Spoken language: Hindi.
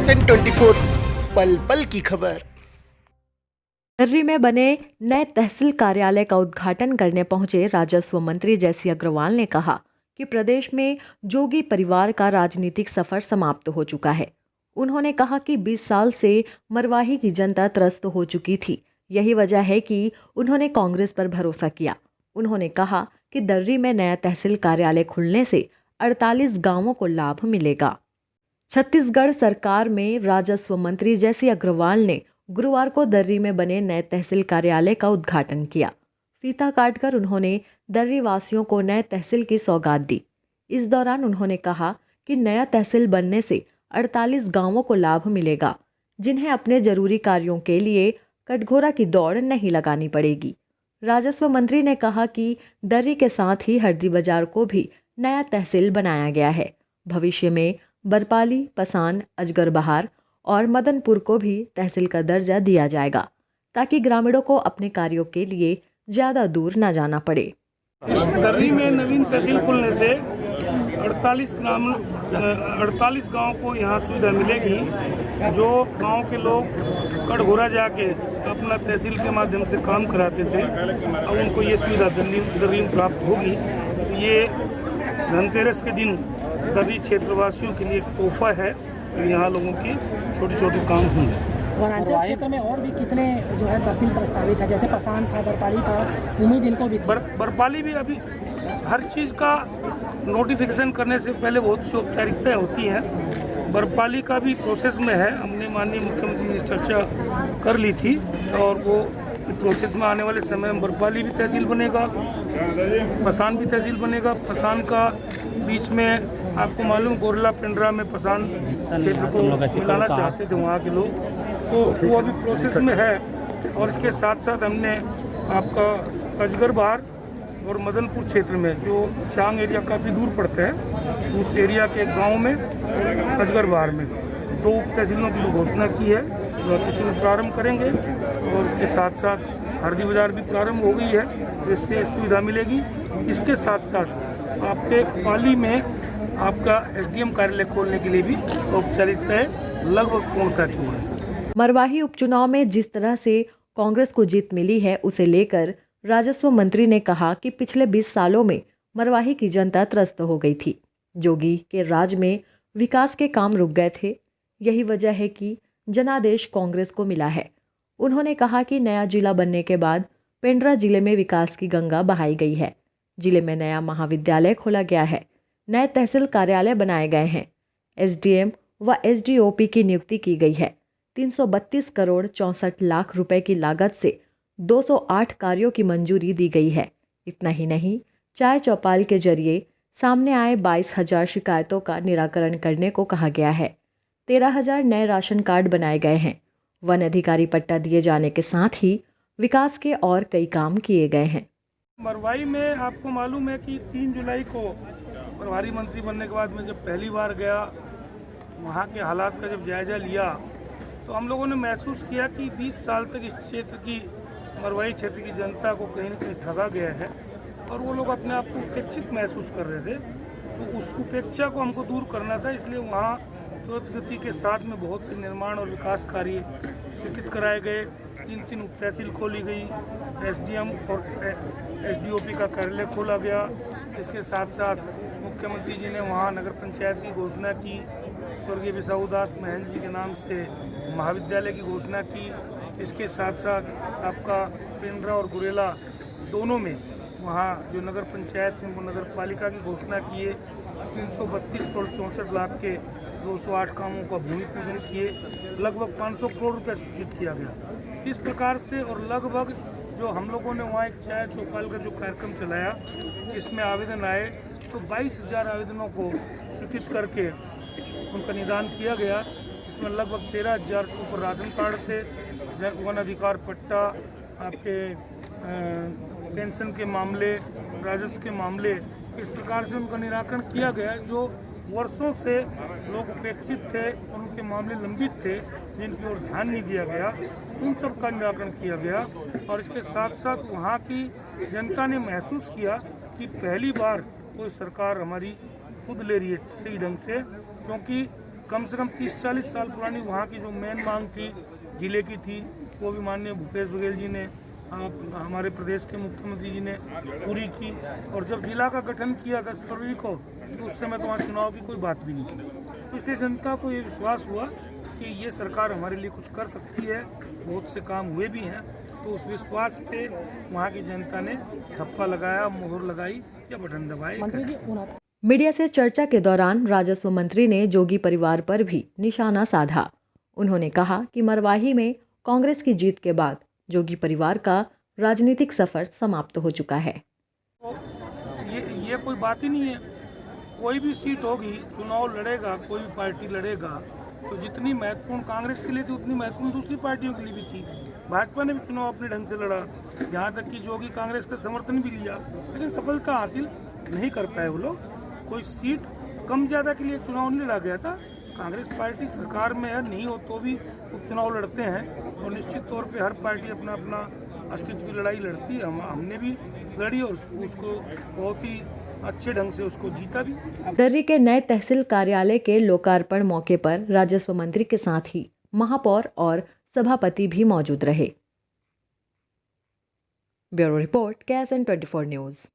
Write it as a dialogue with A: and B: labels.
A: SN24 पल पल की खबर।
B: दर्री में बने नए तहसील कार्यालय का उद्घाटन करने पहुंचे राजस्व मंत्री जयसी अग्रवाल ने कहा कि प्रदेश में जोगी परिवार का राजनीतिक सफर समाप्त हो चुका है। उन्होंने कहा कि 20 साल से मरवाही की जनता त्रस्त हो चुकी थी। यही वजह है कि उन्होंने कांग्रेस पर भरोसा किया। उन्होंने कहा कि दर्री में नया तहसील कार्यालय खुलने से 48 गांवों को लाभ मिलेगा। छत्तीसगढ़ सरकार में राजस्व मंत्री जयसी अग्रवाल ने गुरुवार को दर्री में बने नए तहसील कार्यालय का उद्घाटन किया। फीता काटकर उन्होंने दर्री वासियों को नए तहसील की सौगात दी। इस दौरान उन्होंने कहा कि नया तहसील बनने से 48 गांवों को लाभ मिलेगा, जिन्हें अपने जरूरी कार्यों के लिए कटघोरा की दौड़ नहीं लगानी पड़ेगी। राजस्व मंत्री ने कहा कि दर्री के साथ ही हरदी बाजार को भी नया तहसील बनाया गया है। भविष्य में बरपाली, पसान, अजगर बहार और मदनपुर को भी तहसील का दर्जा दिया जाएगा, ताकि ग्रामीणों को अपने कार्यों के लिए ज्यादा दूर न जाना पड़े।
C: इस दर्री में नवीन तहसील खुलने से 48 गांव को यहाँ सुविधा मिलेगी। जो गांव के लोग कटघोरा जाके अपना तहसील के माध्यम से काम कराते थे, अब उनको ये सुविधा दर्री में प्राप्त होगी। ये धनतेरस के दिन दर्री क्षेत्रवासियों के लिए एक तोहफा है। यहाँ लोगों की छोटे छोटे काम होंगे।
D: वनांचल क्षेत्र में और भी कितने जो है तहसील प्रस्तावित है, जैसे पसान था, बरपाली था, उम्मीद इनको भी
C: बरपाली भी अभी हर चीज़ का नोटिफिकेशन करने से पहले बहुत सी औपचारिकताएँ होती हैं। बरपाली का भी प्रोसेस में है। हमने माननीय मुख्यमंत्री से चर्चा कर ली थी और वो प्रोसेस में आने वाले समय में बरपाली भी तहसील बनेगा, पसान भी तहसील बनेगा। पसान का बीच में आपको मालूम गोरला पिंडरा में पसान क्षेत्र को मिलाना चाहते थे वहाँ के लोग, तो वो अभी प्रोसेस में है। और इसके साथ साथ हमने आपका अजगर बहार और मदनपुर क्षेत्र में जो चांग एरिया काफ़ी दूर पड़ता है, उस एरिया के गांव में अजगर बहार में 2 तहसीलों की घोषणा की है, जो किसी में प्रारंभ करेंगे। और इसके साथ साथ हरदी बाजार भी प्रारंभ हो गई है, इससे सुविधा मिलेगी। इसके साथ साथ आपके पाली में आपका SDM कार्यालय खोलने के लिए भी औपचारिकताएं लगभग पूर्णता की हुई है।
B: मरवाही उपचुनाव में जिस तरह से कांग्रेस को जीत मिली है, उसे लेकर राजस्व मंत्री ने कहा कि पिछले 20 सालों में मरवाही की जनता त्रस्त हो गई थी। जोगी के राज में विकास के काम रुक गए थे। यही वजह है कि जनादेश कांग्रेस को मिला है। उन्होंने कहा कि नया जिला बनने के बाद पेंड्रा जिले में विकास की गंगा बहाई गई है। जिले में नया महाविद्यालय खोला गया है, नए तहसील कार्यालय बनाए गए हैं, SDM व SDOP की नियुक्ति की गई है। 332 करोड़ 64 लाख रुपए की लागत से 208 कार्यों की मंजूरी दी गई है। इतना ही नहीं, चाय चौपाल के जरिए सामने आए 22,000 शिकायतों का निराकरण करने को कहा गया है। 13,000 नए राशन कार्ड बनाए गए हैं। वन अधिकारी पट्टा दिए जाने के साथ ही विकास के और कई काम किए गए हैं।
C: मरवाही में आपको मालूम है कि 3 जुलाई को प्रभारी मंत्री बनने के बाद मैं जब पहली बार गया, वहाँ के हालात का जब जायजा लिया, तो हम लोगों ने महसूस किया कि 20 साल तक इस क्षेत्र की मरवाही क्षेत्र की जनता को कहीं न कहीं ठगा गया है और वो लोग अपने आप को उपेक्षित महसूस कर रहे थे। तो उस उपेक्षा को हमको दूर करना था, इसलिए वहाँ तुरंत गति के साथ में बहुत से निर्माण और विकास कार्य स्वीकृत कराए गए। 3 उप तहसील खोली गई, SDM और SDOP का कार्यालय खोला गया। इसके साथ साथ मुख्यमंत्री जी ने वहाँ नगर पंचायत की घोषणा की, स्वर्गीय विसाहुदास महल जी के नाम से महाविद्यालय की घोषणा की। इसके साथ साथ आपका पेंड्रा और गुरेला दोनों में वहाँ जो नगर पंचायत थी, उनको नगर पालिका की घोषणा की है। 332 करोड़ 64 लाख के 208 कामों का भूमि पूजन किए। लगभग 500 करोड़ रुपये स्वीकृत किया गया। इस प्रकार से और लगभग जो हम लोगों ने वहाँ एक चाय चौपाल का जो कार्यक्रम चलाया, इसमें आवेदन आए तो 22,000 आवेदनों को स्वीकृत करके उनका निदान किया गया। इसमें लगभग 13,000 के ऊपर राशन कार्ड थे, वन अधिकार पट्टा, आपके पेंशन के मामले, राजस्व के मामले, इस प्रकार से उनका निराकरण किया गया। जो वर्षों से लोग उपेक्षित थे, उनके मामले लंबित थे, जिनकी ओर ध्यान नहीं दिया गया, उन सब का निराकरण किया गया। और इसके साथ साथ वहाँ की जनता ने महसूस किया कि पहली बार कोई सरकार हमारी खुद ले रही है सही ढंग से, क्योंकि कम से कम 30-40 साल पुरानी वहाँ की जो मेन मांग थी जिले की थी, वो भी माननीय भूपेश बघेल जी ने, हमारे प्रदेश के मुख्यमंत्री जी ने पूरी की। और जब जिला का गठन किया 10 फरवरी को, तो उस समय तो वहाँ चुनाव की कोई बात भी नहीं थी। तो इसलिए जनता को ये विश्वास हुआ कि ये सरकार हमारे लिए कुछ कर सकती है, बहुत से काम हुए भी हैं। तो उस विश्वास पे वहाँ की जनता ने ठप्पा लगाया, मोहर लगाई या बटन दबाए।
D: मंत्री जी
B: मीडिया से चर्चा के दौरान राजस्व मंत्री ने जोगी परिवार पर भी निशाना साधा। उन्होंने कहा कि मरवाही में कांग्रेस की जीत के बाद जोगी परिवार का राजनीतिक सफर समाप्त हो चुका है।
C: तो ये कोई बात ही नहीं है। कोई भी सीट होगी, चुनाव लड़ेगा, कोई भी पार्टी लड़ेगा, तो जितनी महत्वपूर्ण कांग्रेस के लिए थी उतनी महत्वपूर्ण दूसरी पार्टियों के लिए भी थी। भाजपा ने भी चुनाव अपने ढंग से लड़ा, यहाँ तक कि जोगी कांग्रेस का समर्थन भी लिया, लेकिन सफलता हासिल नहीं कर पाए वो लोग। कोई सीट कम ज़्यादा के लिए चुनाव नहीं लड़ा गया था। कांग्रेस पार्टी सरकार में है, नहीं हो तो भी उपचुनाव लड़ते हैं, और निश्चित तौर पे हर पार्टी अपना अपना अस्तित्व की लड़ाई लड़ती है। हमने भी लड़ी और उसको बहुत ही अच्छे ढंग से उसको जीता भी।
B: दर्री के नए तहसील कार्यालय के लोकार्पण मौके पर राजस्व मंत्री के साथ ही महापौर और सभापति भी मौजूद रहे। Bureau report KSN 24 news.